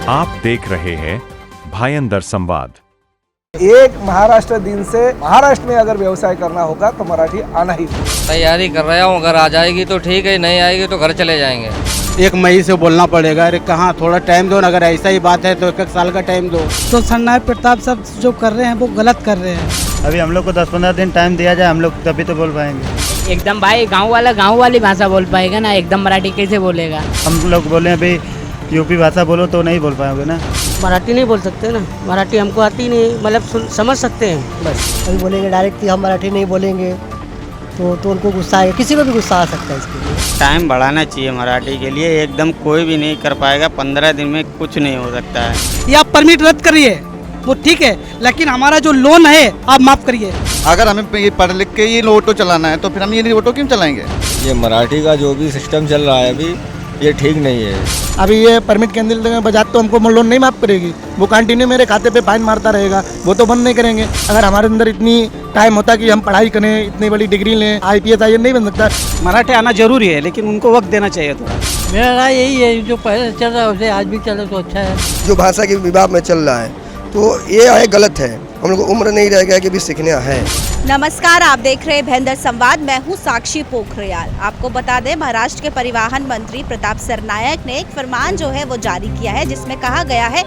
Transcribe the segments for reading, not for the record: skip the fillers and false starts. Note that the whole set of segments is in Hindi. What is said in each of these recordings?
आप देख रहे हैं भायंदर संवाद। एक महाराष्ट्र दिन से महाराष्ट्र में अगर व्यवसाय करना होगा तो मराठी आना ही चाहिए। तैयारी कर रहा हूँ, अगर आ जाएगी तो ठीक है, नहीं आएगी तो घर चले जाएंगे। 1 मई से बोलना पड़ेगा। अरे कहाँ, थोड़ा टाइम दो ना। अगर ऐसा ही बात है तो 1 साल का टाइम दो। तो सरनायक प्रताप सब जो कर रहे हैं वो गलत कर रहे हैं। अभी हम लोग को 10-15 दिन टाइम दिया जाए, हम लोग तभी तो बोल पाएंगे। एकदम भाई गांव वाला गांव वाली भाषा बोल पाएगा ना, एकदम मराठी कैसे बोलेगा। हम लोग बोले अभी यूपी भाषा बोलो तो नहीं बोल पाओगे ना। मराठी नहीं बोल सकते ना, मराठी हमको आती नहीं, मतलब समझ सकते हैं बस। अभी बोलेंगे डायरेक्ट कि हम मराठी नहीं बोलेंगे तो उनको गुस्सा आएगा, किसी को भी गुस्सा आ सकता है इसके लिए। टाइम बढ़ाना चाहिए मराठी के लिए। एकदम कोई भी नहीं कर पाएगा। 15 दिन में कुछ नहीं हो सकता है। या परमिट रद्द करिए वो ठीक है, लेकिन हमारा जो लोन है आप माफ करिए। अगर हमें पढ़ लिख के ये ऑटो चलाना है तो फिर हम ये ऑटो क्यों चलाएंगे। ये मराठी का जो भी सिस्टम चल रहा है अभी, ये ठीक नहीं है। अभी ये परमिट के अंदर बजाज तो हमको लोन नहीं माफ करेगी, वो कंटिन्यू मेरे खाते पे फाइन मारता रहेगा, वो तो बंद नहीं करेंगे। अगर हमारे अंदर इतनी टाइम होता कि हम पढ़ाई करें, इतनी बड़ी डिग्री लें, IPS IAS नहीं बन सकता। मराठी आना जरूरी है, लेकिन उनको वक्त देना चाहिए थोड़ा। मेरा राय यही है, जो पहले चल रहा है उसे आज भी चले तो अच्छा है। जो भाषा के विभाग में चल रहा है तो ये है गलत है। हम लोग को उम्र नहीं रह गया कि भी सीखने है। नमस्कार, आप देख रहे हैं भायंदर संवाद। मैं हूं साक्षी पोखरियाल। आपको बता दें, महाराष्ट्र के परिवहन मंत्री प्रताप सरनायक ने एक फरमान जो है वो जारी किया है, जिसमें कहा गया है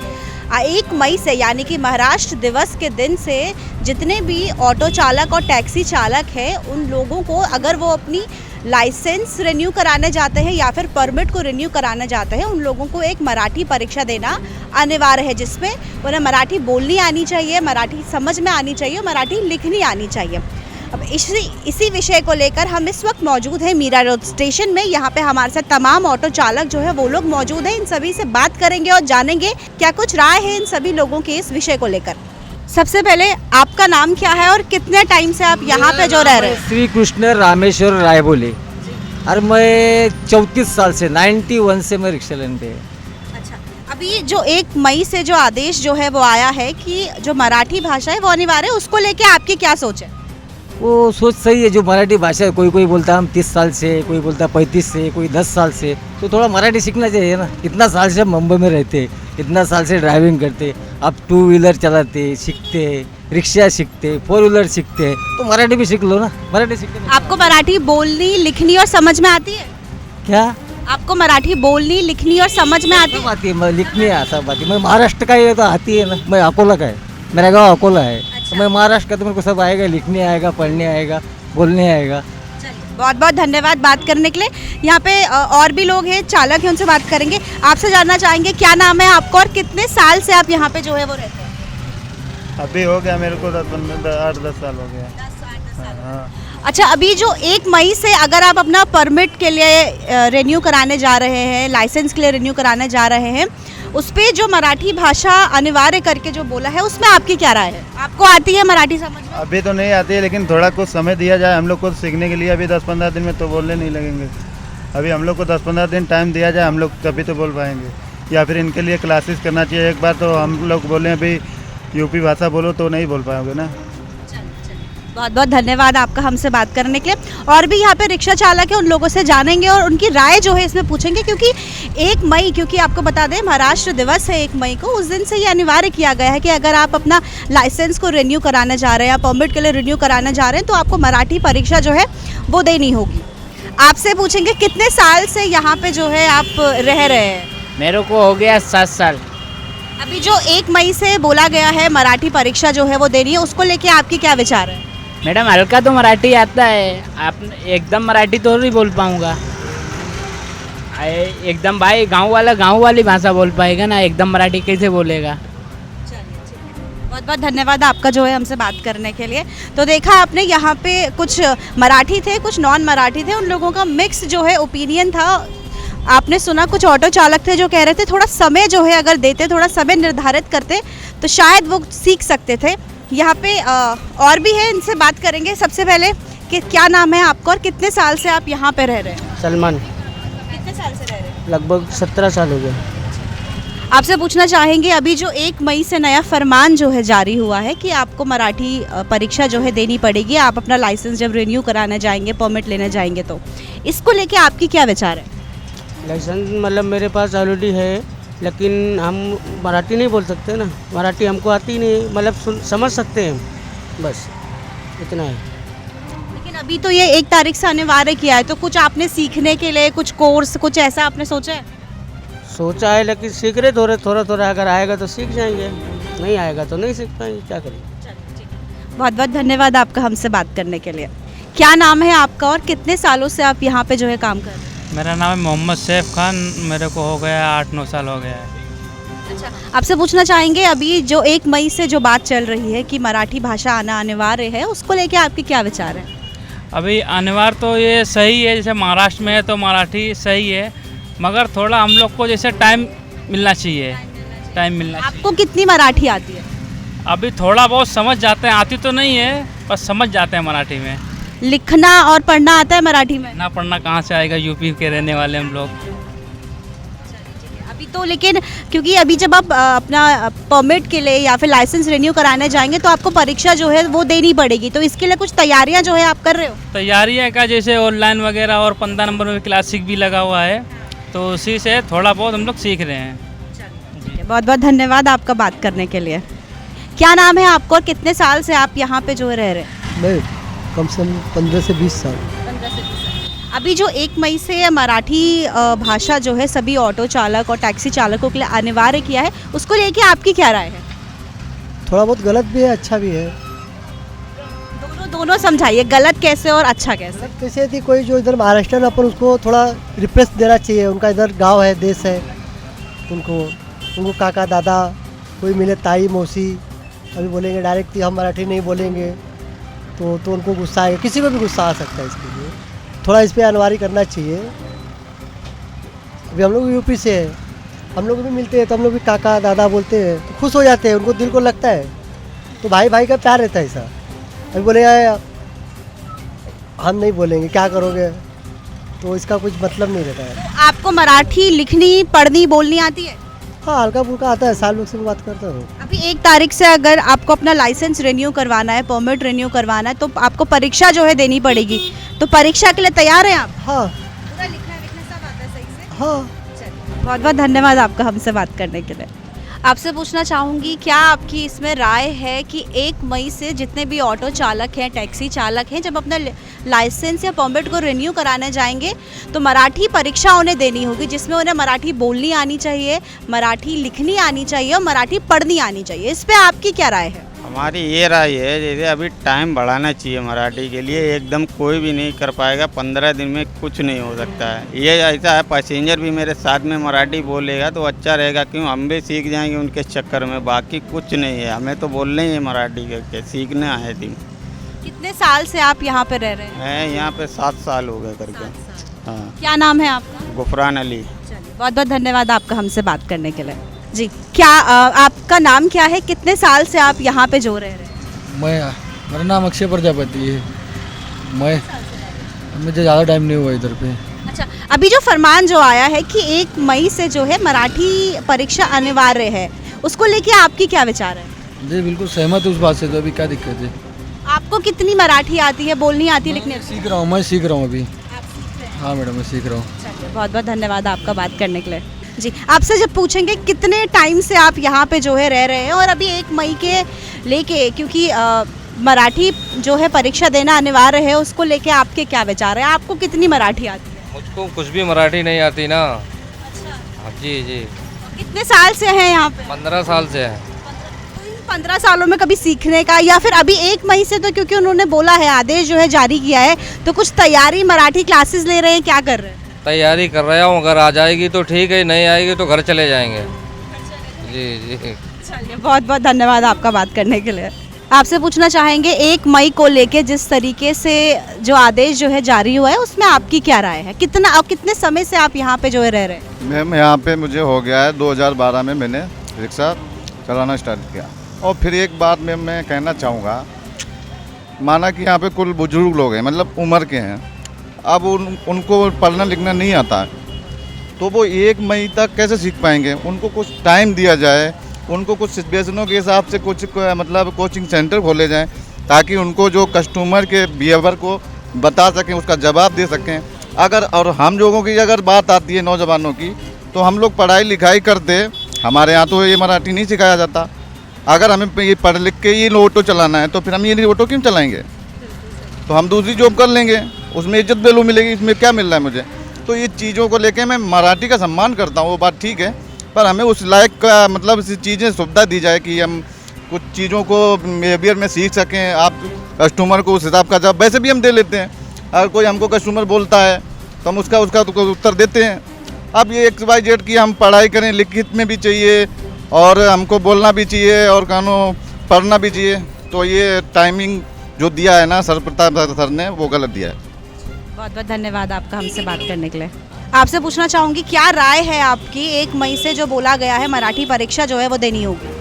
1 मई से यानी कि महाराष्ट्र दिवस के दिन से जितने भी ऑटो चालक और टैक्सी चालक हैं उन लोगों को अगर वो अपनी लाइसेंस रिन्यू कराने जाते हैं या फिर परमिट को रिन्यू कराने जाते हैं, उन लोगों को एक मराठी परीक्षा देना अनिवार्य है, जिसमें उन्हें मराठी बोलनी आनी चाहिए, मराठी समझ में आनी चाहिए, मराठी लिखनी आनी चाहिए। अब इसी विषय को लेकर हम इस वक्त मौजूद हैं मीरा रोड स्टेशन में। यहाँ पे हमारे साथ तमाम ऑटो चालक जो है वो लोग मौजूद हैं। इन सभी से बात करेंगे और जानेंगे क्या कुछ राय है इन सभी लोगों की इस विषय को लेकर। सबसे पहले आपका नाम क्या है और कितने टाइम से आप यहाँ पे जो रह रहे हैं? श्री कृष्ण रामेश्वर रायबोली। और मैं 34 साल से 91 से मैं रिक्शा लेने पे। अच्छा, अभी जो 1 मई से जो आदेश जो है वो आया है कि जो मराठी भाषा है वो अनिवार्य है, उसको लेके आपकी क्या सोच है? वो सोच सही है। जो मराठी भाषा है, कोई बोलता है हम 30 साल से, कोई बोलता है 35 से, कोई 10 साल से, तो थोड़ा मराठी सीखना चाहिए ना। इतना साल से हम मुंबई में रहते, इतना साल से ड्राइविंग करते, अब 2 व्हीलर चलाते, सीखते, रिक्शा सीखते, 4 व्हीलर सीखते, तो मराठी भी सीख लो ना। मराठी सीखते। आपको मराठी बोलनी, लिखनी और समझ में आती है क्या? आपको मराठी बोलनी, लिखनी और समझ में आती है? आती है, लिखनी सब आती है। मैं महाराष्ट्र का ही तो आती है ना। मैं अकोला का है, मेरा गाँव अकोला है। तो मैं महाराष्ट्र का, तो मेरे को सब आएगा, लिखने आएगा, पढ़ने आएगा, बोलने आएगा। बहुत बहुत धन्यवाद बात करने के लिए। यहाँ पे और भी लोग हैं, चालक हैं, उनसे बात करेंगे। आपसे जानना चाहेंगे क्या नाम है आपको और कितने साल से आप यहाँ पे जो है वो रहते हैं? अभी हो गया मेरे को 8-10 साल हो गया। हाँ। अच्छा, अभी जो 1 मई से अगर आप अपना परमिट के लिए रिन्यू कराने जा रहे हैं, लाइसेंस के लिए रिन्यू कराने जा रहे हैं, उस पर जो मराठी भाषा अनिवार्य करके जो बोला है उसमें आपकी क्या राय है? आपको आती है मराठी समझ में? अभी तो नहीं आती है, लेकिन थोड़ा कुछ समय दिया जाए हम लोग को सीखने के लिए। अभी 10-15 दिन में तो बोलने नहीं लगेंगे। अभी हम लोग को 10-15 दिन टाइम दिया जाए, हम लोग तभी तो बोल पाएंगे। या फिर इनके लिए क्लासेस करना चाहिए। एक बार तो हम लोग बोले अभी यूपी भाषा बोलो तो नहीं बोल पाओगे ना। बहुत बहुत धन्यवाद आपका हमसे बात करने के लिए। और भी यहाँ पे रिक्शा चालक है, उन लोगों से जानेंगे और उनकी राय जो है इसमें पूछेंगे, क्योंकि 1 मई, क्योंकि आपको बता दें महाराष्ट्र दिवस है 1 मई को, उस दिन से ये अनिवार्य किया गया है कि अगर आप अपना लाइसेंस को रिन्यू कराने जा रहे हैं या परमिट के लिए रिन्यू कराने जा रहे हैं तो आपको मराठी परीक्षा जो है वो देनी होगी। आपसे पूछेंगे कितने साल से यहाँ पे जो है आप रह रहे हैं? मेरे को हो गया 7 साल। अभी जो 1 मई से बोला गया है मराठी परीक्षा जो है वो देनी है, उसको लेके आपकी क्या विचार है? मैडम हल्का तो मराठी आता है, आप एकदम मराठी तो नहीं बोल पाऊँगा। एकदम भाई गांव वाला गांव वाली भाषा बोल पाएगा ना, एकदम मराठी कैसे बोलेगा। बहुत बहुत धन्यवाद आपका जो है हमसे बात करने के लिए। तो देखा आपने, यहाँ पे कुछ मराठी थे, कुछ नॉन मराठी थे, उन लोगों का मिक्स जो है ओपिनियन था। आपने सुना, कुछ ऑटो चालक थे जो कह रहे थे थोड़ा समय जो है अगर देते, थोड़ा समय निर्धारित करते तो शायद वो सीख सकते थे। यहाँ पे और भी है, इनसे बात करेंगे। सबसे पहले कि क्या नाम है आपको और कितने साल से आप यहाँ पे रह रहे हैं? सलमान। कितने साल से रह रहे हैं? लगभग 17 साल हो गए। आपसे पूछना चाहेंगे, अभी जो 1 मई से नया फरमान जो है जारी हुआ है कि आपको मराठी परीक्षा जो है देनी पड़ेगी, आप अपना लाइसेंस जब रिन्यू कराने जाएंगे, परमिट लेने जाएंगे, तो इसको लेके आपकी क्या विचार है? लाइसेंस मतलब मेरे पास ऑलरेडी है, लेकिन हम मराठी नहीं बोल सकते ना, मराठी हमको आती नहीं, मतलब समझ सकते हैं, बस इतना है। लेकिन अभी तो ये 1 तारीख से अनिवार्य किया है, तो कुछ आपने सीखने के लिए कुछ कोर्स कुछ ऐसा आपने सोचा है? सोचा है, लेकिन सीख रहे थोड़ा थोड़ा, अगर आएगा तो सीख जाएंगे, नहीं आएगा तो नहीं सीख पाएंगे, क्या करें। बहुत बहुत धन्यवाद आपका हमसे बात करने के लिए। क्या नाम है आपका और कितने सालों से आप यहाँ पे जो है काम कर रहे हैं? मेरा नाम है मोहम्मद सैफ खान, मेरे को हो गया 8-9 साल हो गया है। अच्छा, आपसे पूछना चाहेंगे अभी जो 1 मई से जो बात चल रही है कि मराठी भाषा आना अनिवार्य है, उसको लेके आपके क्या विचार हैं? अभी अनिवार्य तो ये सही है, जैसे महाराष्ट्र में है तो मराठी सही है, मगर थोड़ा हम लोग को जैसे टाइम मिलना चाहिए, टाइम मिलना चाहिए। आपको कितनी मराठी आती है? अभी थोड़ा बहुत समझ जाते हैं, आती तो नहीं है पर समझ जाते हैं मराठी में। लिखना और पढ़ना आता है मराठी में? ना पढ़ना कहाँ से आएगा, यूपी के रहने वाले हम लोग। अभी तो लेकिन क्योंकि अभी जब आप अपना परमिट के लिए या फिर लाइसेंस रिन्यू कराने जाएंगे तो आपको परीक्षा जो है वो देनी पड़ेगी, तो इसके लिए कुछ तैयारियां जो है आप कर रहे हो? तैयारियाँ का जैसे ऑनलाइन वगैरह और 15 नंबर में क्लासिक भी लगा हुआ है, तो उसी से थोड़ा बहुत हम लोग सीख रहे हैं। बहुत बहुत धन्यवाद आपका बात करने के लिए। क्या नाम है आपको और कितने साल से आप यहाँ पे जो है रह रहे हैं? मैं कम से कम 15 से 20 साल। 15 से 20 साल। अभी जो 1 मई से मराठी भाषा जो है सभी ऑटो चालक और टैक्सी चालकों के लिए अनिवार्य किया है, उसको लेके आपकी क्या राय है? थोड़ा बहुत गलत भी है, अच्छा भी है। दोनों समझाइए, गलत कैसे और अच्छा कैसे? कैसे थी कोई जो इधर महाराष्ट्र में, अपन उसको थोड़ा रिप्रेस देना चाहिए, उनका इधर गांव है, देश है, उनको काका दादा कोई मिले, ताई मौसी, अभी बोलेंगे डायरेक्ट हम मराठी नहीं बोलेंगे तो उनको गुस्सा आएगा, किसी को भी गुस्सा आ सकता है। इसके लिए थोड़ा इस पर अनिवार्य करना चाहिए। अभी हम लोग यूपी से हैं, हम लोग भी मिलते हैं तो हम लोग भी काका दादा बोलते हैं तो खुश हो जाते हैं, उनको दिल को लगता है, तो भाई भाई का प्यार रहता है ऐसा। अभी बोलेगा हम नहीं बोलेंगे, क्या करोगे, तो इसका कुछ मतलब नहीं रहता है। आपको मराठी लिखनी पढ़नी बोलनी आती है? हाँ, हल्का फुल्का आता है, साल से बात करता हूँ। अभी 1 तारीख से अगर आपको अपना लाइसेंस रिन्यू करवाना है, परमिट रिन्यू करवाना है, तो आपको परीक्षा जो है देनी पड़ेगी, तो परीक्षा के लिए तैयार हैं आप? हाँ। पूरा लिखना सब आता है सही से? हाँ। चलिए, बहुत बहुत धन्यवाद आपका हमसे बात करने के लिए। आपसे पूछना चाहूँगी, क्या आपकी इसमें राय है कि 1 मई से जितने भी ऑटो चालक हैं, टैक्सी चालक हैं, जब अपना लाइसेंस या परमिट को रिन्यू कराने जाएंगे तो मराठी परीक्षा उन्हें देनी होगी, जिसमें उन्हें मराठी बोलनी आनी चाहिए, मराठी लिखनी आनी चाहिए और मराठी पढ़नी आनी चाहिए। इस पर आपकी क्या राय है? हमारी ये राय है, जैसे अभी टाइम बढ़ाना चाहिए मराठी के लिए, एकदम कोई भी नहीं कर पाएगा, 15 दिन में कुछ नहीं हो सकता है। ये ऐसा है, पैसेंजर भी मेरे साथ में मराठी बोलेगा तो अच्छा रहेगा, क्यों हम भी सीख जाएंगे उनके चक्कर में, बाकी कुछ नहीं है, हमें तो बोलना ही है मराठी करके, सीखने आए थे। कितने साल से आप यहाँ पे रह रहे हैं? मैं यहाँ पे 7 साल हो गए करके। हाँ। क्या नाम है आपका? गुफरान अली। बहुत बहुत धन्यवाद आपका हमसे बात करने के लिए। जी, क्या आपका नाम क्या है, कितने साल से आप यहाँ पे जो रह रहे हैं? मेरा नाम अक्षय प्रजापति है। मुझे ज़्यादा टाइम नहीं हुआ इधर पे। अच्छा, अभी जो फरमान जो आया है कि 1 मई से जो है मराठी परीक्षा अनिवार्य है, उसको लेके आपकी क्या विचार है? जी बिल्कुल सहमत हूँ उस बात से, तो अभी क्या दिक्कत है? आपको कितनी मराठी आती है, बोलनी आती है, लिखनी आती है? सीख रहा हूँ, मैं सीख रहा हूँ अभी। हाँ मैडम, मैं सीख रहा हूँ। बहुत बहुत धन्यवाद आपका बात करने के लिए। जी, आपसे जब पूछेंगे कितने टाइम से आप यहाँ पे जो है रह रहे हैं और अभी 1 मई के लेके, क्योंकि मराठी जो है परीक्षा देना अनिवार्य है, उसको लेके आपके क्या विचार है? आपको कितनी मराठी आती है? मुझको कुछ भी मराठी नहीं आती ना। जी जी। कितने साल से हैं यहाँ पे? 15 साल से है। 15 सालों में कभी सीखने का, या फिर अभी 1 मई से तो क्योंकि उन्होंने बोला है, आदेश जो है जारी किया है, तो कुछ तैयारी मराठी क्लासेस ले रहे हैं, क्या कर रहे हैं? तैयारी कर रहा हूँ, अगर आ जाएगी तो ठीक है, नहीं आएगी तो घर चले जाएंगे। जी जी। चलिए, बहुत बहुत धन्यवाद आपका बात करने के लिए। आपसे पूछना चाहेंगे, 1 मई को लेके जिस तरीके से जो आदेश जो है जारी हुआ है, उसमें आपकी क्या राय है? कितना और कितने समय से आप यहाँ पे जो है रह रहे हैं? मैम यहाँ पे मुझे हो गया है 2012 में मैंने रिक्शा चलाना स्टार्ट किया। और फिर एक बात मैं कहना चाहूँगा, माना कि यहाँ पे कुल बुजुर्ग लोग हैं, मतलब उम्र के हैं, अब उनको पढ़ना लिखना नहीं आता है, तो वो 1 मई तक कैसे सीख पाएंगे? उनको कुछ टाइम दिया जाए, उनको कुछ सिचुएशनों के हिसाब से कुछ मतलब कोचिंग सेंटर खोले जाएं, ताकि उनको जो कस्टमर के बिहेवियर को बता सकें, उसका जवाब दे सकें। अगर और हम लोगों की अगर बात आती है नौजवानों की, तो हम लोग पढ़ाई लिखाई करते, हमारे यहाँ तो ये मराठी नहीं सिखाया जाता। अगर हमें ये पढ़ लिख के ये ऑटो चलाना है तो फिर हम ये ऑटो क्यों चलाएंगे? तो हम दूसरी जॉब कर लेंगे, उसमें इज्जत वैल्यू मिलेगी, इसमें क्या मिल रहा है मुझे? तो ये चीज़ों को लेके मैं मराठी का सम्मान करता हूँ, वो बात ठीक है, पर हमें उस लायक का मतलब चीज़ें सुविधा दी जाए कि हम कुछ चीज़ों को बिहेवियर में सीख सकें। आप कस्टमर को उस हिसाब का जवाब वैसे भी हम दे लेते हैं, अगर कोई हमको कस्टमर बोलता है तो हम उसका उत्तर देते हैं। अब ये XYZ की हम पढ़ाई करें, लिखित में भी चाहिए और हमको बोलना भी चाहिए और कानून पढ़ना भी चाहिए, तो ये टाइमिंग जो दिया है ना सर प्रताप सर ने, वो गलत दिया है। बहुत बहुत धन्यवाद आपका हमसे बात करने के लिए। आपसे पूछना चाहूँगी, क्या राय है आपकी, 1 मई से जो बोला गया है मराठी परीक्षा जो है वो देनी होगी?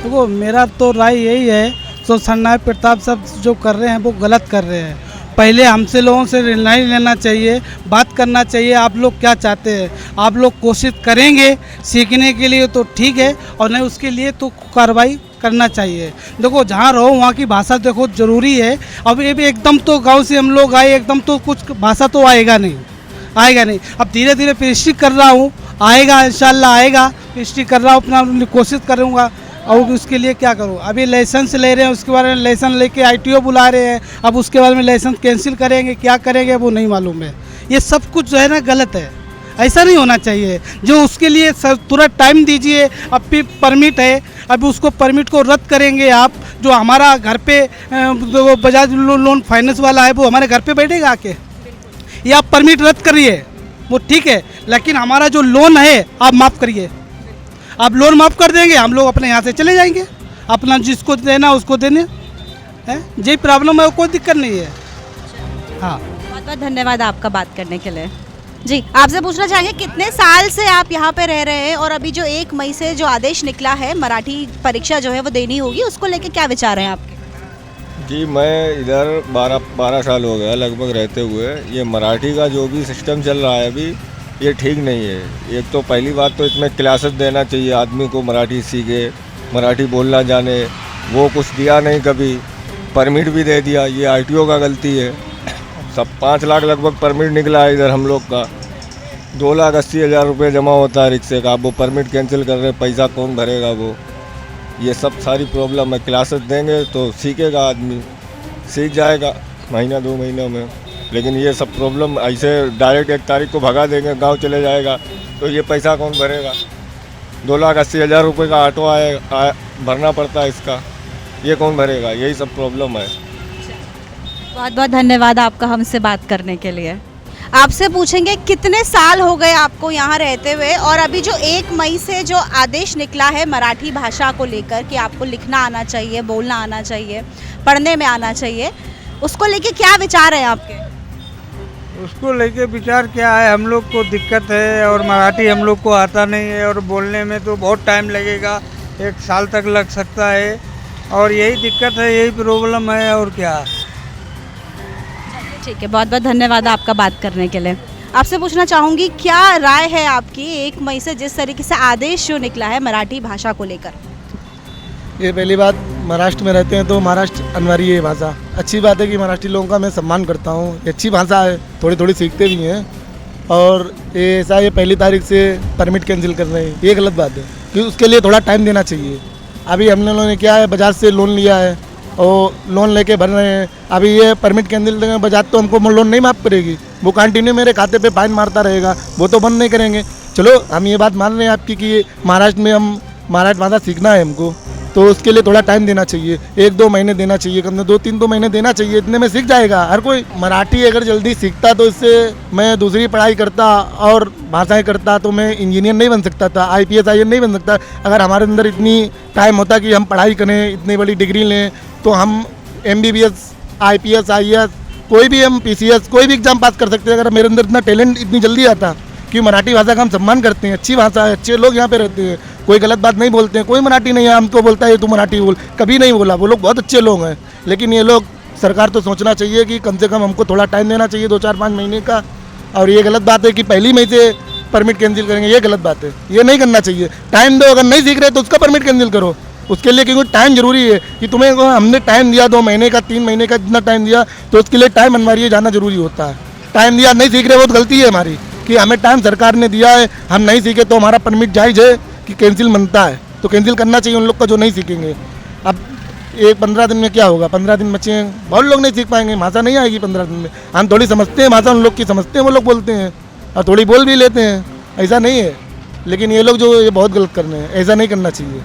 देखो मेरा तो राय यही है, तो सरनायक प्रताप साहब जो कर रहे हैं वो गलत कर रहे हैं। पहले हमसे लोगों से निर्णय लेना चाहिए, बात करना चाहिए, आप लोग क्या चाहते हैं, आप लोग कोशिश करेंगे सीखने के लिए तो ठीक है, और नहीं उसके लिए तो कार्रवाई करना चाहिए। देखो जहाँ रहो वहाँ की भाषा देखो ज़रूरी है। अब ये भी एकदम तो गांव से हम लोग आए, एकदम तो कुछ भाषा तो आएगा नहीं। अब धीरे धीरे प्रैक्टिस कर रहा हूँ, आएगा इंशाल्लाह आएगा, प्रैक्टिस कर रहा हूँ, अपना कोशिश करूँगा। और उसके लिए क्या करूँ, अभी लाइसेंस ले रहे हैं, उसके बारे में लाइसेंस लेके ITO बुला रहे हैं, अब उसके बारे में लाइसेंस कैंसिल करेंगे, क्या करेंगे वो नहीं मालूम है। ये सब कुछ जो है ना गलत है, ऐसा नहीं होना चाहिए। जो उसके लिए तुरंत टाइम दीजिए, अब भी परमिट है, अभी उसको परमिट को रद्द करेंगे आप। जो हमारा घर पे वो बजाज लोन फाइनेंस वाला है वो हमारे घर पे बैठेगा आके, ये आप परमिट रद्द करिए वो ठीक है, लेकिन हमारा जो लोन है आप माफ़ करिए। आप लोन माफ़ कर देंगे, हम लोग अपने यहाँ से चले जाएंगे, अपना जिसको देना उसको देने हैं, यही प्रॉब्लम है, कोई दिक्कत नहीं है। हाँ, बहुत बहुत धन्यवाद आपका बात करने के लिए। जी, आपसे पूछना चाहेंगे, कितने साल से आप यहाँ पे रह रहे हैं और अभी जो 1 मई से जो आदेश निकला है मराठी परीक्षा जो है वो देनी होगी, उसको लेके क्या विचार हैं आपके? जी, मैं इधर 12 साल हो गया लगभग रहते हुए। ये मराठी का जो भी सिस्टम चल रहा है अभी, ये ठीक नहीं है। एक तो पहली बात तो इसमें क्लासेस देना चाहिए, आदमी को मराठी सीखे, मराठी बोलना जाने, वो कुछ दिया नहीं कभी, परमिट भी दे दिया, ये ITO का गलती है। सब 5 लाख लगभग परमिट निकला है इधर हम लोग का, 2,80,000 रुपये जमा होता है रिक्शे का, वो परमिट कैंसिल कर रहे, पैसा कौन भरेगा वो? ये सब सारी प्रॉब्लम है। क्लासेस देंगे तो सीखेगा आदमी, सीख जाएगा महीना 2 महीनों में, लेकिन ये सब प्रॉब्लम ऐसे डायरेक्ट 1 तारीख को भगा देंगे, गांव चले जाएगा, तो ये पैसा कौन भरेगा? 2,80,000 रुपये का ऑटो भरना पड़ता है इसका, ये कौन भरेगा? यही सब प्रॉब्लम है। बहुत बहुत धन्यवाद आपका हमसे बात करने के लिए। आपसे पूछेंगे, कितने साल हो गए आपको यहाँ रहते हुए, और अभी जो 1 मई से जो आदेश निकला है मराठी भाषा को लेकर कि आपको लिखना आना चाहिए, बोलना आना चाहिए, पढ़ने में आना चाहिए, उसको लेके क्या विचार हैं आपके? उसको लेके विचार क्या है, हम लोग को दिक्कत है और मराठी हम लोग को आता नहीं है, और बोलने में तो बहुत टाइम लगेगा, 1 साल तक लग सकता है, और यही दिक्कत है, यही प्रॉब्लम है, और क्या। ठीक है, बहुत बहुत धन्यवाद आपका बात करने के लिए। आपसे पूछना चाहूँगी, क्या राय है आपकी 1 मई से जिस तरीके से आदेश जो निकला है मराठी भाषा को लेकर? ये पहली बात, महाराष्ट्र में रहते हैं तो महाराष्ट्र अनिवार्य है भाषा। अच्छी बात है कि महाराष्ट्री लोगों का मैं सम्मान करता हूँ, ये अच्छी भाषा है, थोड़ी थोड़ी सीखते भी हैं। और ये ऐसा ये 1 तारीख से परमिट कैंसिल कर रहे हैं, ये गलत बात है, क्योंकि उसके लिए थोड़ा टाइम देना चाहिए। अभी हम लोगों ने क्या है, बजाज से लोन लिया है और लोन लेके भर रहे हैं। अभी ये परमिट कैंसिल देंगे, बजाज तो हमको लोन नहीं माफ़ करेगी, वो कंटिन्यू मेरे खाते पे फाइन मारता रहेगा, वो तो बंद नहीं करेंगे। चलो हम ये बात मान रहे हैं आपकी कि महाराष्ट्र में हम महाराष्ट्र भाषा सीखना है हमको, तो उसके लिए थोड़ा टाइम देना चाहिए, 1-2 महीने देना चाहिए, कम से 2-3 महीने देना चाहिए, इतने में सीख जाएगा हर कोई। मराठी अगर जल्दी सीखता तो इससे मैं दूसरी पढ़ाई करता और भाषाएं करता तो मैं इंजीनियर नहीं बन सकता था, IPS IAS नहीं बन सकता। अगर हमारे अंदर इतनी टाइम होता कि हम पढ़ाई करें, इतनी बड़ी डिग्री लें, तो हम MBBS IPS IAS कोई भी हम PCS कोई भी एग्ज़ाम पास कर सकते हैं। अगर मेरे अंदर इतना टैलेंट इतनी जल्दी आता, कि मराठी भाषा का हम सम्मान करते हैं, अच्छी भाषा है, अच्छे लोग यहाँ पे रहते हैं, कोई गलत बात नहीं बोलते हैं, कोई मराठी नहीं है हमको बोलता है तू मराठी बोल, कभी नहीं बोला, वो लोग बहुत अच्छे लोग हैं। लेकिन ये लोग, सरकार तो सोचना चाहिए कि कम से कम हमको थोड़ा टाइम देना चाहिए, 2-4-5 महीने का। और ये गलत बात है कि 1 मई से परमिट कैंसिल करेंगे, ये गलत बात है, ये नहीं करना चाहिए। टाइम दो, अगर नहीं सीख रहे तो उसका परमिट कैंसिल करो, उसके लिए, क्योंकि टाइम जरूरी है कि तुम्हें हमने टाइम दिया 2 महीने का, 3 महीने का, जितना टाइम दिया, तो उसके लिए टाइम अनिवार्य जाना जरूरी होता है। टाइम दिया, नहीं सीख रहे वो तो गलती है हमारी, कि हमें टाइम सरकार ने दिया है, हम नहीं सीखे तो हमारा परमिट जायज़ है कि कैंसिल बनता है, तो कैंसिल करना चाहिए उन लोग का जो नहीं सीखेंगे। अब 15 दिन में क्या होगा, 15 दिन बच्चे हैं, बहुत लोग नहीं सीख पाएंगे, भाषा नहीं आएगी 15 दिन में। हम थोड़ी समझते हैं भाषा, उन लोग की समझते हैं, वो लोग बोलते हैं और थोड़ी बोल भी लेते हैं, ऐसा नहीं है। लेकिन ये लोग जो ये बहुत गलत कर रहे हैं, ऐसा नहीं करना चाहिए,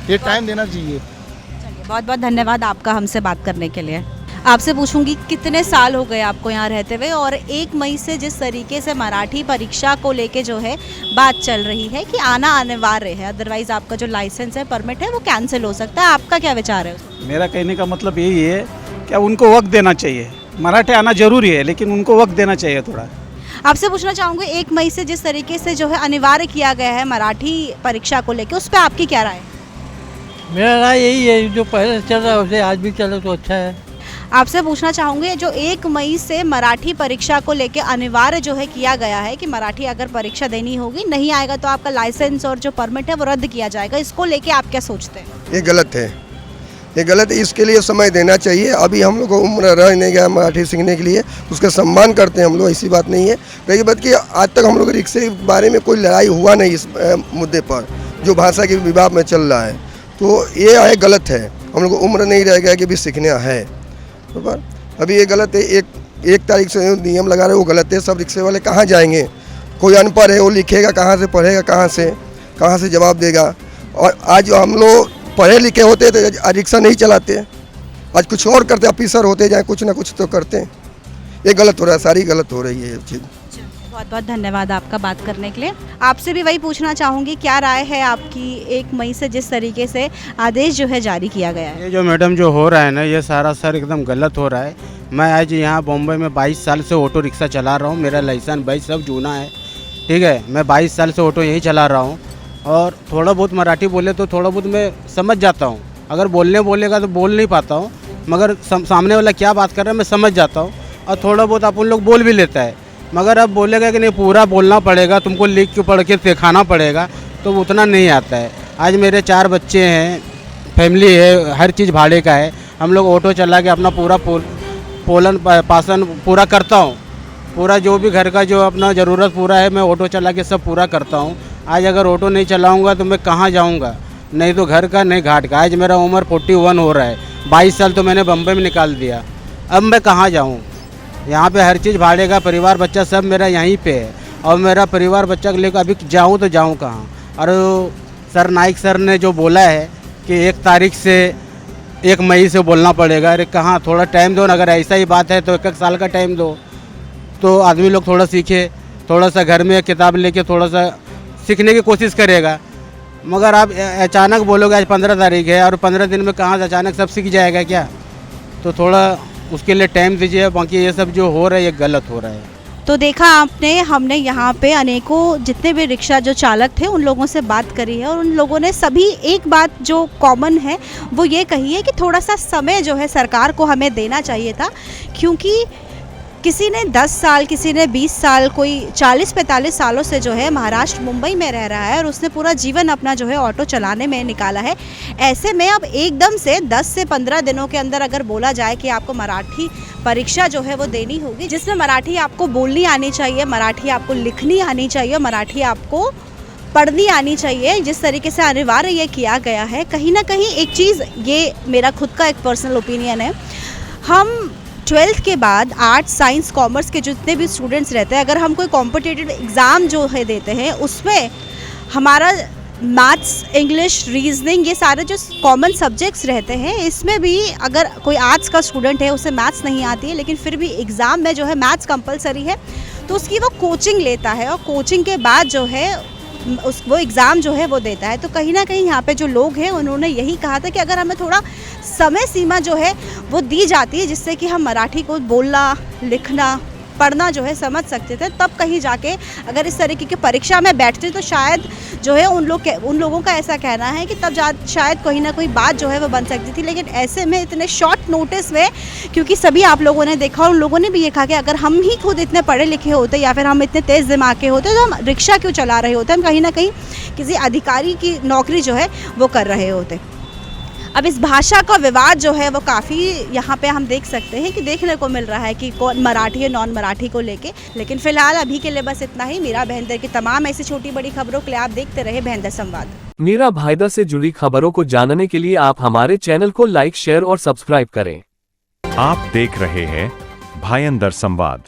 ये टाइम देना चाहिए। बहुत बहुत धन्यवाद आपका हमसे बात करने के लिए। आपसे पूछूंगी कितने साल हो गए आपको यहाँ रहते हुए, और 1 मई से जिस तरीके से मराठी परीक्षा को लेके जो है बात चल रही है कि आना अनिवार्य है, अदरवाइज आपका जो लाइसेंस है, परमिट है, वो कैंसिल हो सकता है, आपका क्या विचार है? मेरा कहने का मतलब यही है कि उनको वक्त देना चाहिए। मराठी आना जरूरी है, लेकिन उनको वक्त देना चाहिए थोड़ा। आपसे पूछना चाहूँगी 1 मई से जिस तरीके से जो है अनिवार्य किया गया है मराठी परीक्षा को लेके, उस पर आपकी क्या राय है? मेरा राय यही है, जो पहले चल रहा है उसे आज भी चले तो अच्छा है। आपसे पूछना चाहूँगी जो 1 मई से मराठी परीक्षा को लेके अनिवार्य जो है किया गया है कि मराठी अगर परीक्षा देनी होगी, नहीं आएगा तो आपका लाइसेंस और जो परमिट है वो रद्द किया जाएगा, इसको लेके आप क्या सोचते हैं? ये गलत है, ये गलत है। इसके लिए समय देना चाहिए। अभी हम लोग को उम्र रह नहीं गया मराठी सीखने के लिए, उसका सम्मान करते हैं हम लोग, ऐसी बात नहीं है। रही बात कि आज तक हम लोग रिक्शे के बारे में कोई लड़ाई हुआ नहीं इस मुद्दे पर, जो भाषा के विवाद में चल रहा है, तो ये है गलत है। हम लोग को उम्र नहीं रह गया कि भी सीखने है, बराबर। अभी ये गलत है। एक तारीख से नियम लगा रहे वो गलत है। सब रिक्शे वाले कहाँ जाएंगे? कोई अनपढ़ है, वो लिखेगा कहाँ से, पढ़ेगा कहाँ से जवाब देगा? और आज हम लोग पढ़े लिखे होते तो आज रिक्शा नहीं चलाते, आज कुछ और करते, ऑफिसर होते जाए, कुछ ना कुछ तो करते। ये गलत हो रहा है, सारी गलत हो रही है ये चीज़। बहुत बहुत धन्यवाद आपका बात करने के लिए। आपसे भी वही पूछना चाहूँगी, क्या राय है आपकी 1 मई से जिस तरीके से आदेश जो है जारी किया गया है? ये जो मैडम जो हो रहा है ना, ये सारा सर एकदम गलत हो रहा है। मैं आज यहाँ बॉम्बे में 22 साल से ऑटो रिक्शा चला रहा हूँ, मेरा लाइसेंस भाई सब जूना है, ठीक है। मैं 22 साल से ऑटो यहीं चला रहा हूँ, और थोड़ा बहुत मराठी बोले तो थोड़ा बहुत मैं समझ जाता हूँ। अगर बोलेगा तो बोल नहीं पाता हूँ, मगर सामने वाला क्या बात कर रहा है मैं समझ जाता हूँ, और थोड़ा बहुत अपन लोग बोल भी लेता है। मगर अब बोलेगा कि नहीं पूरा बोलना पड़ेगा, तुमको लिख के पढ़ के सिखाना पड़ेगा, तो उतना नहीं आता है। आज मेरे 4 बच्चे हैं, फैमिली है, हर चीज़ भाड़े का है। हम लोग ऑटो चला के अपना पूरा पोलन पासन पूरा करता हूँ, पूरा जो भी घर का जो अपना ज़रूरत पूरा है मैं ऑटो चला के सब पूरा करता हूँ। आज अगर ऑटो नहीं चलाऊँगा तो मैं कहाँ जाऊँगा? नहीं तो घर का नहीं घाट का। आज मेरा उम्र 41 हो रहा है, 22 साल तो मैंने बम्बई में निकाल दिया, अब मैं कहाँ जाऊँ? यहाँ पे हर चीज़ भाड़े का, परिवार बच्चा सब मेरा यहीं पे है, और मेरा परिवार बच्चा को लेकर अभी जाऊँ तो जाऊँ कहाँ? और सर नाइक सर ने जो बोला है कि 1 तारीख से 1 मई से बोलना पड़ेगा, अरे कहाँ? थोड़ा टाइम दो ना। अगर ऐसा ही बात है तो 1 साल का टाइम दो, तो आदमी लोग थोड़ा सीखे, थोड़ा सा घर में किताब लेके थोड़ा सा सीखने की कोशिश करेगा। मगर आप अचानक बोलोगे आज 15 तारीख है और 15 दिन में कहाँ से अचानक सब सीख जाएगा क्या? तो थोड़ा उसके लिए टाइम दीजिए। बाकी ये सब जो हो रहा है ये गलत हो रहा है। तो देखा आपने, हमने यहाँ पे अनेकों जितने भी रिक्शा जो चालक थे उन लोगों से बात करी है, और उन लोगों ने सभी एक बात जो कॉमन है वो ये कही है कि थोड़ा सा समय जो है सरकार को हमें देना चाहिए था, क्योंकि किसी ने 10 साल, किसी ने 20 साल, कोई 40-45 सालों से जो है महाराष्ट्र मुंबई में रह रहा है और उसने पूरा जीवन अपना जो है ऑटो चलाने में निकाला है। ऐसे में अब एकदम से 10 से 15 दिनों के अंदर अगर बोला जाए कि आपको मराठी परीक्षा जो है वो देनी होगी, जिसमें मराठी आपको बोलनी आनी चाहिए, मराठी आपको लिखनी आनी चाहिए, मराठी आपको पढ़नी आनी चाहिए, जिस तरीके से अनिवार्य ये किया गया है, कहीं ना कहीं एक चीज़, ये मेरा खुद का एक पर्सनल ओपिनियन है, हम 12th के बाद आर्ट्स, साइंस, कॉमर्स के जितने भी स्टूडेंट्स रहते हैं, अगर हम कोई कॉम्पिटिटिव एग्ज़ाम जो है देते हैं उसमें हमारा मैथ्स, इंग्लिश, रीजनिंग, ये सारे जो कॉमन सब्जेक्ट्स रहते हैं, इसमें भी अगर कोई आर्ट्स का स्टूडेंट है उसे मैथ्स नहीं आती है, लेकिन फिर भी एग्ज़ाम में जो है मैथ्स कंपलसरी है, तो उसकी वो कोचिंग लेता है और कोचिंग के बाद जो है वो एग्ज़ाम जो है वो देता है। तो कहीं ना कहीं यहाँ पे जो लोग हैं उन्होंने यही कहा था कि अगर हमें थोड़ा समय सीमा जो है वो दी जाती है, जिससे कि हम मराठी को बोलना, लिखना, पढ़ना जो है समझ सकते थे, तब कहीं जाके अगर इस तरीके की परीक्षा में बैठते तो शायद जो है उन लोगों का ऐसा कहना है कि तब शायद कोई ना कोई बात जो है वो बन सकती थी। लेकिन ऐसे में इतने शॉर्ट नोटिस में, क्योंकि सभी आप लोगों ने देखा और उन लोगों ने भी ये कहा कि अगर हम ही खुद इतने पढ़े लिखे होते या फिर हम इतने तेज़ दिमाग के होते तो हम रिक्शा क्यों चला रहे होते, हम कहीं ना कहीं किसी अधिकारी की नौकरी जो है वो कर रहे होते। अब इस भाषा का विवाद जो है वो काफ़ी यहाँ पे हम देख सकते हैं कि देखने को मिल रहा है कि कौन मराठी है नॉन मराठी को लेके। लेकिन फिलहाल अभी के लिए बस इतना ही। मीरा भाईंदर की तमाम ऐसी छोटी बड़ी खबरों के लिए आप देखते रहे भाईंदर संवाद। मीरा भाईंदर से जुड़ी खबरों को जानने के लिए आप हमारे चैनल को लाइक, शेयर और सब्सक्राइब करें। आप देख रहे हैं भाईंदर संवाद।